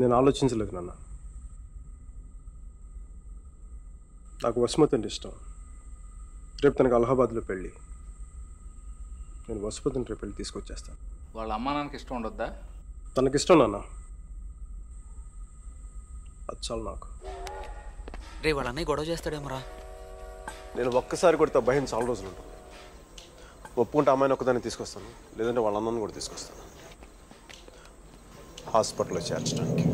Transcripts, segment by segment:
నేను ఆలోచించలేదు నాన్న. నాకు వసుమతి అంటే ఇష్టం. రేపు తనకు అలహాబాద్లో పెళ్ళి. నేను వసుమతిని రేపు పెళ్ళి తీసుకొచ్చేస్తాను. వాళ్ళ అమ్మా నాన్నకి ఇష్టం ఉండొద్దా? తనకిష్టం నాన్న, అది చాలు నాకు. రే వాళ్ళ అన్నయ్య గొడవ చేస్తాడేమరా? నేను ఒక్కసారి కొడితే భయం చాలా రోజులు ఉంటుంది. ఒప్పుకుంటే అమ్మాయిని ఒక్కదాన్ని తీసుకొస్తాను, లేదంటే వాళ్ళ అన్నను కూడా తీసుకొస్తాను హాస్పిటల్లో చేర్చడానికి.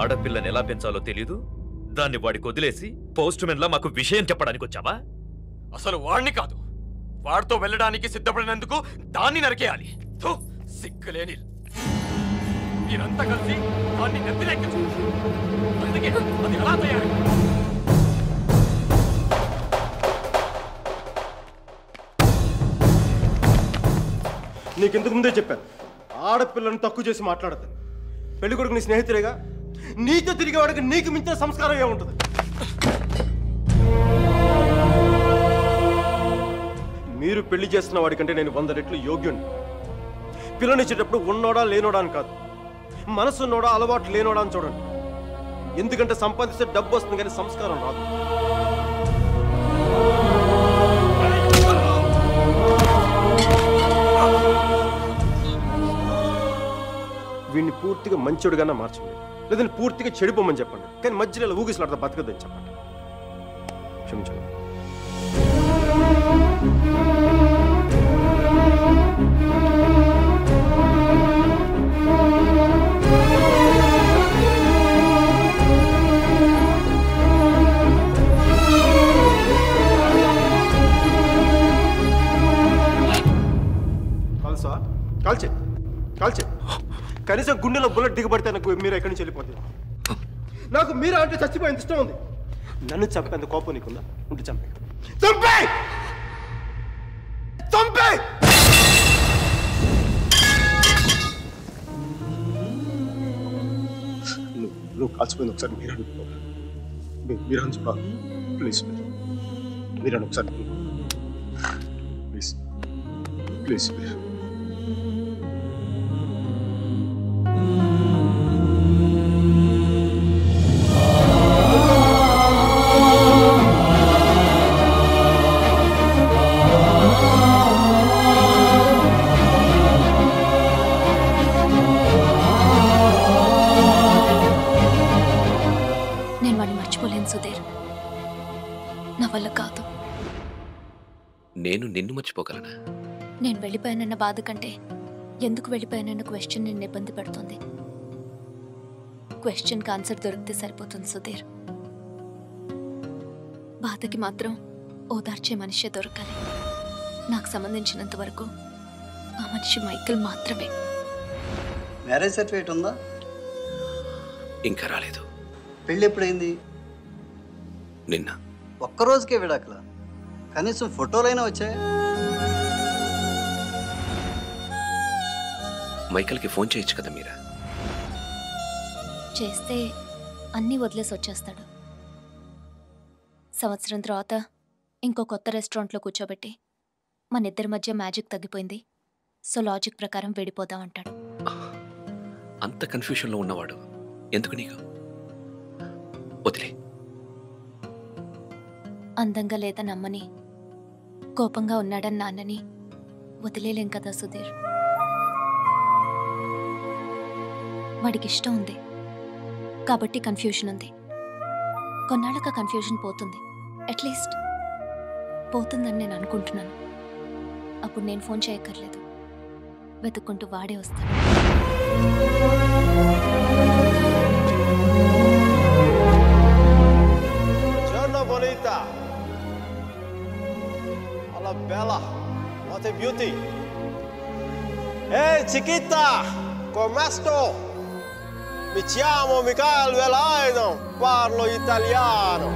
ఆడపిల్లని ఎలా పెంచాలో తెలీదు, దాన్ని వాడికి వదిలేసి పోస్ట్ మెన్ లా మాకు విషయం చెప్పడానికి వచ్చావా? అసలు వాడిని కాదు, వాడితో వెళ్ళడానికి సిద్ధపడినందుకు దాన్ని నరికేయాలి. సిగ్గులేని మీరంతా కలిసి దాన్ని నెత్తినెక్కించు. అందుకే అది ఎలా తయారు? నీకెందుకు ముందే చెప్పాను, ఆడపిల్లను తక్కువ చేసి మాట్లాడతాను. పెళ్లి కొడుకు నీ స్నేహితుడేగా, నీతో తిరిగే వాడికి నీకు మించిన సంస్కారం ఏముంటుంది? మీరు పెళ్లి చేస్తున్న వాడికంటే నేను 100 రెట్లు యోగ్యుణ్ణి. పిల్లనిచ్చేటప్పుడు ఉన్నోడా లేనోడా అని కాదు, మనసున్నోడా అలవాటు లేనోడా అని చూడండి. ఎందుకంటే సంపాదిస్తే డబ్బు వస్తుంది కానీ సంస్కారం రాదు. వీడిని పూర్తిగా మంచోడుగానే మార్చండి, లేదంటే పూర్తిగా చెడిపోమని చెప్పండి. కానీ మధ్యలో ఊగిసలాడతా బతకదని చెప్పండి. క్షమించండి. కాల్సా కాల్చే కాల్చే కనీసం గుండెలో బుల్లెట్ దిగబడితే నాకు మీరు ఎక్కడి నుంచి వెళ్ళిపోతుంది. నాకు మీరు అంటే చచ్చిపోయేంత ఇష్టం ఉంది. నన్ను చంపేంత కోపం నీకుందా? ఉంటే చంపే చంపే చంపే. నువ్వు కాల్చిపోయింది ఒకసారి మీరు చూడ ప్లీజ్. మీరు ఒకసారి ప్లీజ్ ప్లీజ్. కాదు. నేను నిన్ను మర్చిపోగలనా? నేను వెళ్ళిపోయానన్న బాధ కంటే ఎందుకు వెళ్ళిపోయానన్న క్వశ్చన్ నిన్ను ఇబ్బంది పెడుతుంది. క్వశ్చన్కి ఆన్సర్ దొరికితే సరిపోతుంది సుధీర్. బాధకి మాత్రం ఓదార్చే మనిషే దొరకాలి. నాకు సంబంధించినంత వరకు ఆ మనిషి మైకిల్ మాత్రమే. మ్యారేజ్ సర్టిఫికేట్ ఉందా? ఇంకా రాలేదు. పెళ్ళి ఎప్పుడైంది? నిన్న. ఒక్కరోజుకే విడాకుల? కనీసం ఫోటోలైనా వచ్చాయి? మైకల్కి ఫోన్ చేయొచ్చు కదా మీరా? చేస్తే అన్నీ వదిలేసి వచ్చేస్తాడు. సంవత్సరం తర్వాత ఇంకో కొత్త రెస్టారెంట్లో కూర్చోబెట్టి మన ఇద్దరి మధ్య మ్యాజిక్ తగ్గిపోయింది, సో లాజిక్ ప్రకారం విడిపోదామంటాడు. అంత కన్ఫ్యూషన్లో ఉన్నవాడు ఎందుకు నీకు? వదిలే. అందంగా లేదని అమ్మని, కోపంగా ఉన్నాడని నాన్నని వదిలేలేం కదా సుధీర్. వాడికి ఇష్టం ఉంది కాబట్టి కన్ఫ్యూషన్ ఉంది. కొన్నాళ్ళక కన్ఫ్యూషన్ పోతుంది, అట్లీస్ట్ పోతుందని నేను అనుకుంటున్నాను. అప్పుడు నేను ఫోన్ చేయక్కర్లేదు, వెతుక్కుంటూ వాడే వస్తాడు. Giorno bonita. Alla bella. What a beauty. Ehi chiquita, come sto? Mi chiamo Michael Velaino, parlo italiano.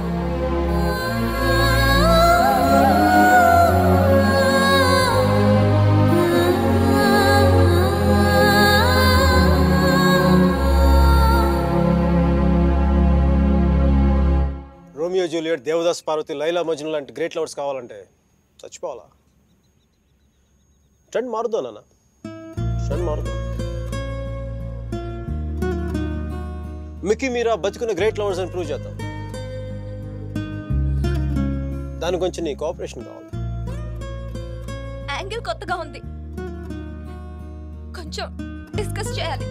Romeo Juliet, Devdas Parvati, Laila Majnu లాంటి గ్రేట్ లవర్స్ కావాలంటే చచ్చిపోవాలా? ట్రెండ్ మారుద్దా నాన్న, ట్రెండ్ మారుద్దా. మిక్కీ మీరా బతుకున్న గ్రేట్ లవర్స్ అని ప్రూవ్ చేద్దాం. దాని గురించి నీ కోఆపరేషన్ కావాలి. యాంగిల్ కొత్తగా ఉంది, కొంచెం డిస్కస్ చేయాలి.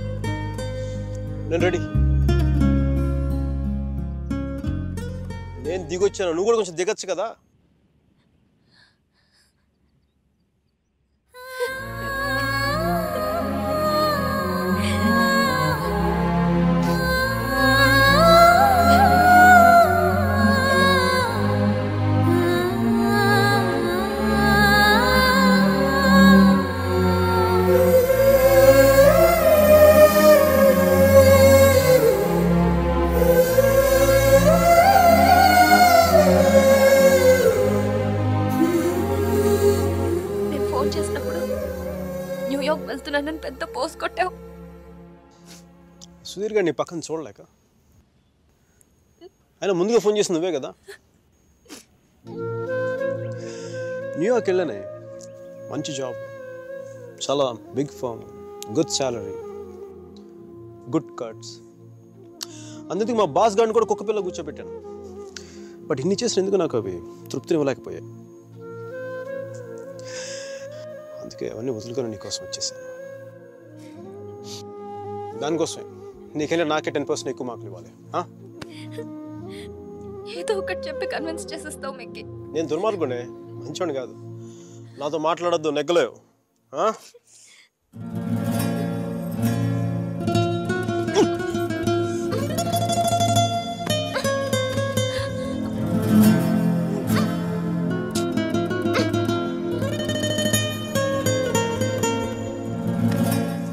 నేను రెడీ. నేను దిగొచ్చాను, నువ్వు కూడా కొంచెం దిగచ్చు కదా. వెళ్తున్నానని పెద్ద పోస్ట్ కొట్టావు. సుధీర్ గారు నీ పక్కన చూడలేక, ఆయన ముందుగా ఫోన్ చేసి నువ్వే కదా. న్యూయార్క్ వెళ్ళానే, మంచి జాబ్, చాలా big firm, good salary, good cuts. అందుకే మా బాస్ గారిని కూడా కుక్క పిల్ల కూర్చోబెట్టాను. బట్ ఇన్ని చేసిన ఎందుకు నాకు అవి తృప్తిని ఇవ్వలేకపోయాయి. అందుకే అవన్నీ వదులుకొని నీకోసం వచ్చేసాను. దానికోసమే నీకెళ్ళి నాకే 10% ఎక్కువ మార్కులు ఇవ్వాలి. ఏదో ఒకటి చెప్పి కన్విన్స్ చేసేస్తావు మిక్కీ. నేను దుర్మార్గునే, మంచోని కాదు. నాతో మాట్లాడొద్దు, నెగ్గలేవు.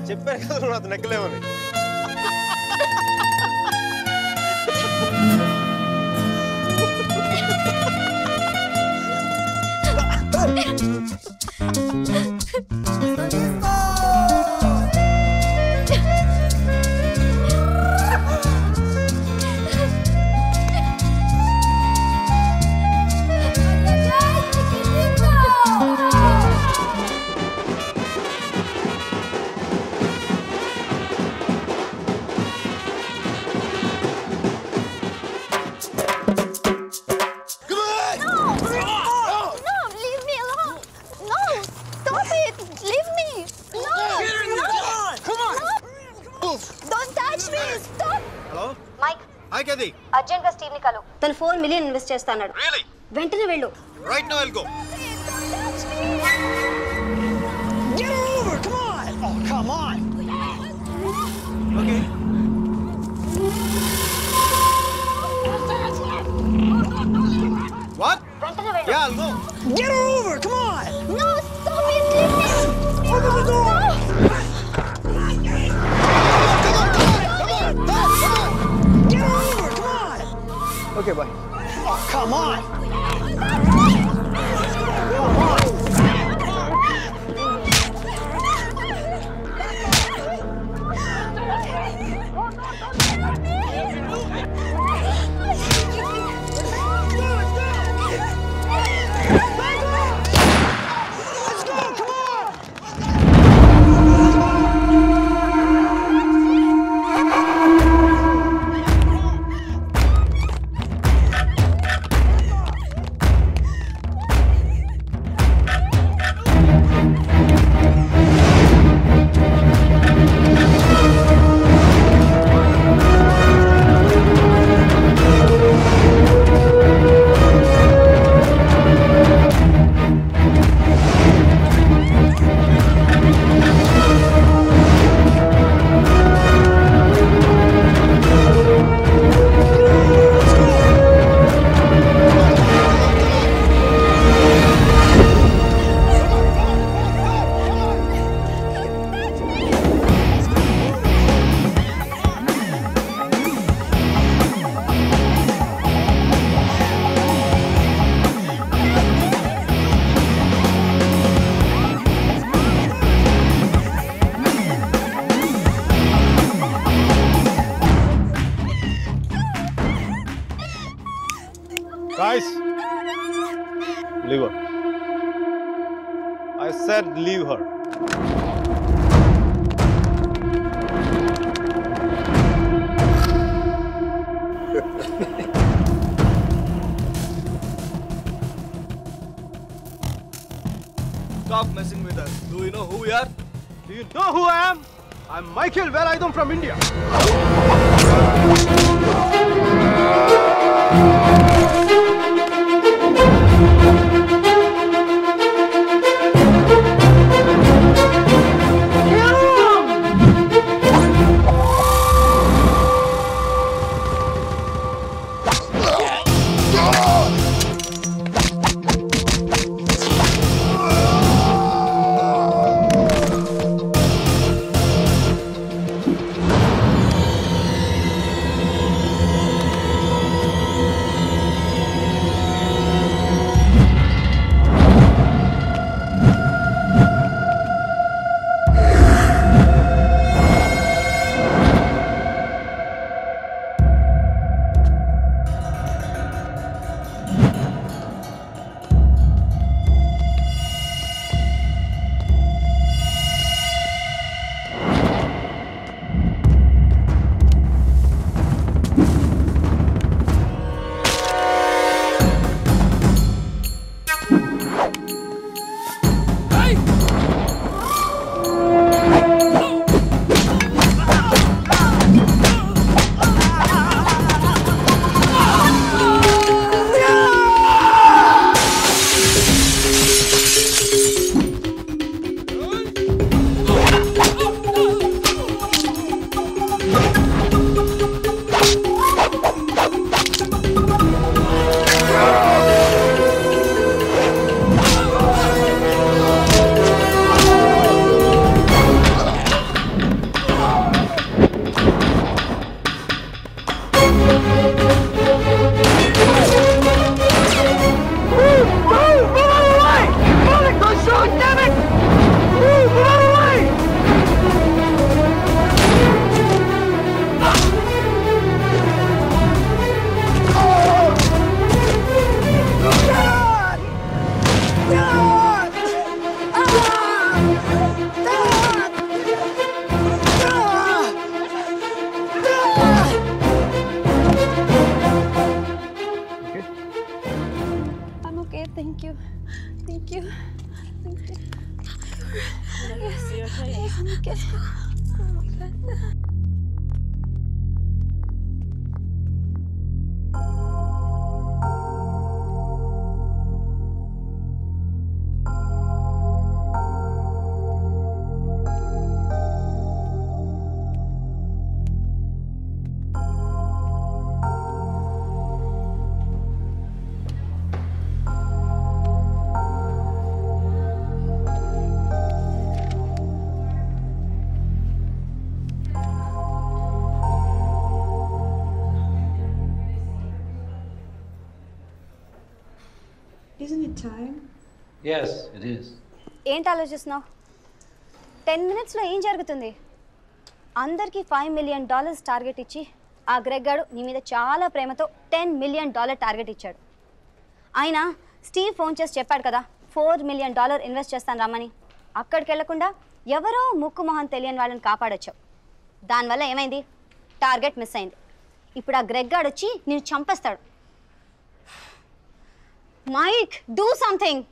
చెప్పాను కదా నువ్వు నాతో నెగ్గలేవని. అర్జెంట్ గా స్టీవ్ ని కలు. తన 4 మిలియన్ ఇన్వెస్ట్ చేస్తాడు. వెంటనే వెళ్ళు. Right now I'll go. Get over! Come on! Oh, come on! Okay. What? Yeah, I'll go. Get her over! Come on! No, stop it, please. Open the door! Get her over! Come on! Okay bye. Oh, come on! Guys, leave her. I said leave her. Stop messing with us. Do you know who we are? Do you know who I am? I'm Michael Velayudham from India. Thank you. Thank you. Thank you. Yes. Yes, I'm okay. Oh my God. time? Yes, it is. ఏంటి ఆలోచిస్తున్నావు? 10 minutesలో ఏం జరుగుతుంది? అందరికీ $5 million target ఇచ్చి ఆ Greg గాడు నీ మీద చాలా ప్రేమతో $10 million టార్గెట్ ఇచ్చాడు. ఆయన స్టీవ్ ఫోన్ చేసి చెప్పాడు కదా $4 million ఇన్వెస్ట్ చేస్తాను రమ్మని. అక్కడికి వెళ్లకుండా ఎవరో ముక్కు మొహం తెలియని వాళ్ళని కాపాడొచ్చావు. దానివల్ల ఏమైంది? టార్గెట్ మిస్ అయింది. ఇప్పుడు ఆ గ్రెగ్ గాడు వచ్చి నేను చంపేస్తాడు. Mike, do something.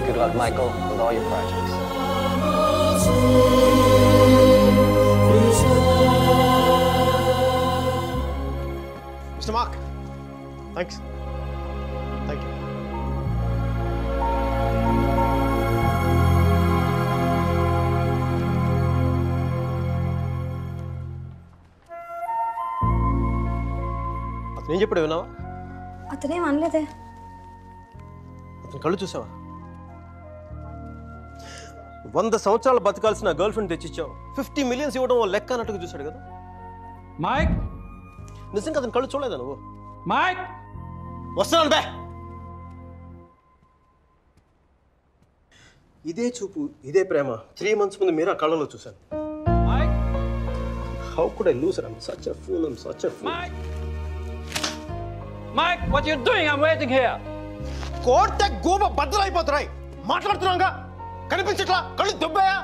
Good luck, Michael, with all your projects. Mr. Mark, thanks. Thank you. అతను ఏం చెప్పాడు విన్నావా? అతనేం అనలేదే. అతని కళ్ళు చూసావా? 100 సంవత్సరాలు బతకాల్సిన గర్ల్ ఫ్రెండ్ తెచ్చిచ్చావు. 50 millions ఇవ్వడం లెక్క అన్నట్టుగా చూశాడు కదా. మైక్, నిజంగా అతని కళ్ళు చూడలేదా నువ్వు? మైక్, వస్తున్నాను బే. ఇదే చూపు, ఇదే ప్రేమ 3 months ముందు మీరు ఆ కళ్ళలో చూశాను. How could I lose her? I'm such a fool. I'm such a fool. Mike, what you doing? I'm waiting here. కోర్త గోబ బద్దలైపోతున్నాయి. మాట్లాడుతున్నాగా కనిపించట్లా? కళ్ళు దుబ్బాయా?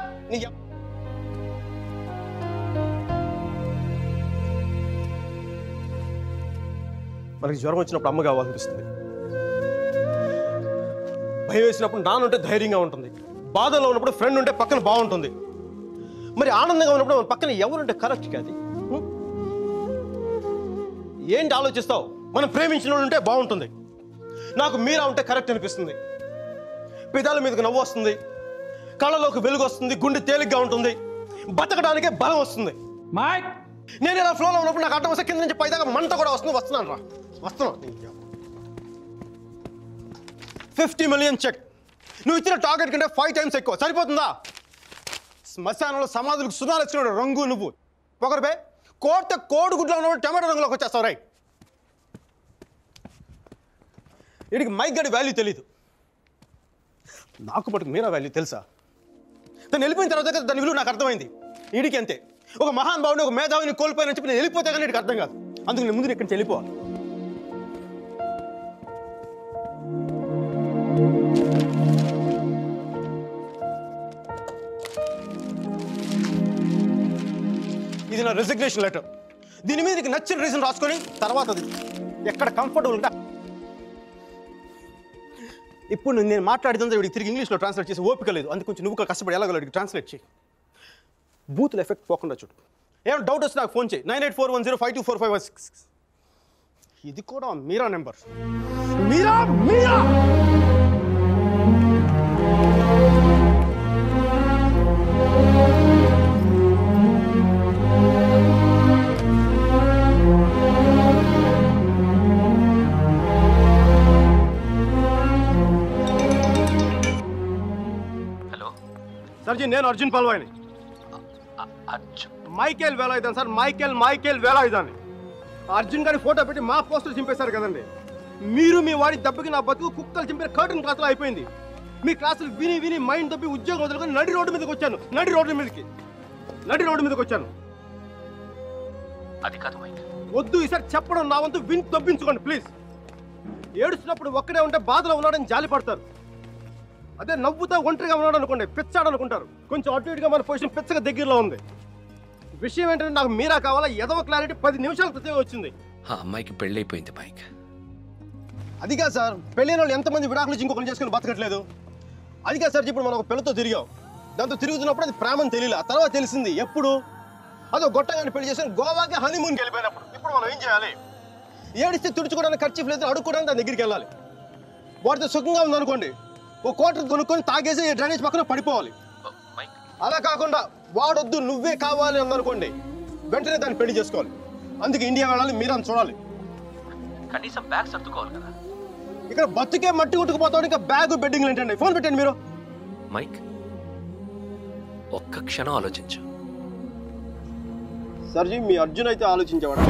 మనకి జ్వరం వచ్చినప్పుడు అమ్మ కావాలనిపిస్తుంది. భయం వేసినప్పుడు నాన్నుంటే ధైర్యంగా ఉంటుంది. బాధలో ఉన్నప్పుడు ఫ్రెండ్ ఉంటే పక్కన బాగుంటుంది. మరి ఆనందంగా ఉన్నప్పుడు మన పక్కన ఎవరుంటే కరెక్ట్ కాదు. ఏంటి ఆలోచిస్తావు? మనం ప్రేమించిన వాళ్ళు ఉంటే బాగుంటుంది. నాకు మీరా ఉంటే కరెక్ట్ అనిపిస్తుంది. పెదాల మీదకి నవ్వు వస్తుంది, కళ్ళలోకి వెలుగు వస్తుంది, గుండె తేలిగ్గా ఉంటుంది, బతకడానికే బలం వస్తుంది. నేను ఇలా ఫ్లోలో ఉన్నప్పుడు నాకు అడ్డం వస్తే కింద నుంచి పైదాకా మంట కూడా వస్తుంది. వస్తున్నాను రా, వస్తున్నాను. 50 million చెక్. నువ్వు ఇచ్చిన టార్గెట్ కంటే 5 times ఎక్కువ. సరిపోతుందా? శ్మశానంలో సమాధులకు సుధాలు వచ్చినాడు రంగు నువ్వు. పొగరబే కోడిగుడ్లో ఉన్నప్పుడు టమాటో రంగులోకి వచ్చేస్తావు. రైట్, వీడికి మైక్ గడి వాల్యూ తెలీదు. నాకు మటుకు మీరా వాల్యూ తెలుసా? తను వెళ్ళిపోయిన తర్వాత దాని విలువ నాకు అర్థమైంది. వీడికి అంతే. ఒక మహాన్ భావుని, ఒక మేధావిని కోల్పోయినని చెప్పి నేను వెళ్ళిపోతే కానీ వీడికి అర్థం కాదు. అందుకు నేను ముందు ఇక్కడి నుంచి వెళ్ళిపోవాలి. ఇది నా రెసిగ్నేషన్ లెటర్. దీని మీద నీకు నచ్చిన రీజన్ రాసుకొని తర్వాత అది ఎక్కడ కంఫర్టబుల్ ఉంటే ఇప్పుడు నేను మాట్లాడితే వీడికి తిరిగి ఇంగ్లీష్లో ట్రాన్స్లేట్ చేసి ఓపిక లేదు. అందుకు కొంచెం నువ్వు కష్టపడి ఎలాగో ట్రాన్స్లేట్ చేయి. బూతుల ఎఫెక్ట్ పోకుండా చూడు. ఏమైనా డౌట్ వస్తే నాకు ఫోన్ చేయి. 9841052456. ఇది కూడా మీరా నెంబర్. మీరా మీరా సర్జీ నేను అర్జున్ పల్వాయిని. మైకేల్ వేలాయుధాన్ సార్, మైకేల్ వేలాయుధాన్ని. అర్జున్ గారి ఫోటో పెట్టి మా పోస్టర్ చింపేశారు కదండి. మీరు మీ వాడి దెబ్బకి నా బతుకు కుక్కలు చింపే కర్టన్ క్లాసులో అయిపోయింది. మీ క్లాసులు విని మైండ్ దబ్బి ఉద్యోగం వదులుకొని నడి రోడ్డు మీదకి వచ్చాను. నడి రోడ్డు మీదకి వచ్చాను. అది కాదు మైక్. వద్దు, ఈసారి చెప్పడం నా వంతు విని తప్పించుకోండి ప్లీజ్. ఏడుస్తున్నప్పుడు ఒక్కడే ఉంటే బాధలో ఉన్నాడని జాలి పడతారు. అదే నవ్వుతా ఒంటరిగా ఉన్నాడు అనుకోండి పిచ్చాడు అనుకుంటారు. కొంచెం అటు ఇటుగా మన పొజిషన్ పిచ్చగా దగ్గరలో ఉంది. విషయం ఏంటంటే నాకు మీరా కావాలా? ఎదవ క్లారిటీ 10 నిమిషాల క్రితం వచ్చింది. ఆ అమ్మాయికి పెళ్ళైపోయింది మైక్. అదిగా సార్, పెళ్ళైన వాళ్ళు ఎంతమంది విడాకులు ఇంకొకరు చేసుకుని బతకట్లేదు. అదిగా సార్, ఇప్పుడు మనం ఒక పిల్లతో తిరిగాం. దాంతో తిరుగుతున్నప్పుడు అది ప్రేమని తెలియలే. ఆ తర్వాత తెలిసింది. ఎప్పుడు? అదో గొట్టగాని పెళ్లి చేసిన గోవాకి హనీమూన్కి వెళ్ళిపోయినప్పుడు. ఇప్పుడు మనం ఏం చేయాలి? ఏడిస్తే తుడుచుకోవడానికి ఖర్చు లేదు, అడుక్కోవడానికి దాని దగ్గరికి వెళ్ళాలి. వాటితో సుఖంగా ఉందనుకోండి, ఓ కోటర్ కొనుక్కొని తాగేసి డ్రైనేజ్ పక్కన పడిపోవాలి. అలా కాకుండా వాడొద్దు నువ్వే కావాలి అందనుకోండి, వెంటనే దాన్ని పెళ్లి చేసుకోవాలి. అందుకే ఇండియా వెళ్ళాలి, మీరని చూడాలి. కనీసం బ్యాగ్ సర్దుకోవాలి కదా. ఇక్కడ బతుకే మట్టి కొట్టుకుపోతాడు, ఇంకా బ్యాగ్ బెడ్డింగ్లు ఏంటండి? ఫోన్ పెట్టండి మీరు. మైక్, ఒక్క క్షణం ఆలోచించు. సర్జీ, మీ అర్జున్ అయితే ఆలోచించేవాడు.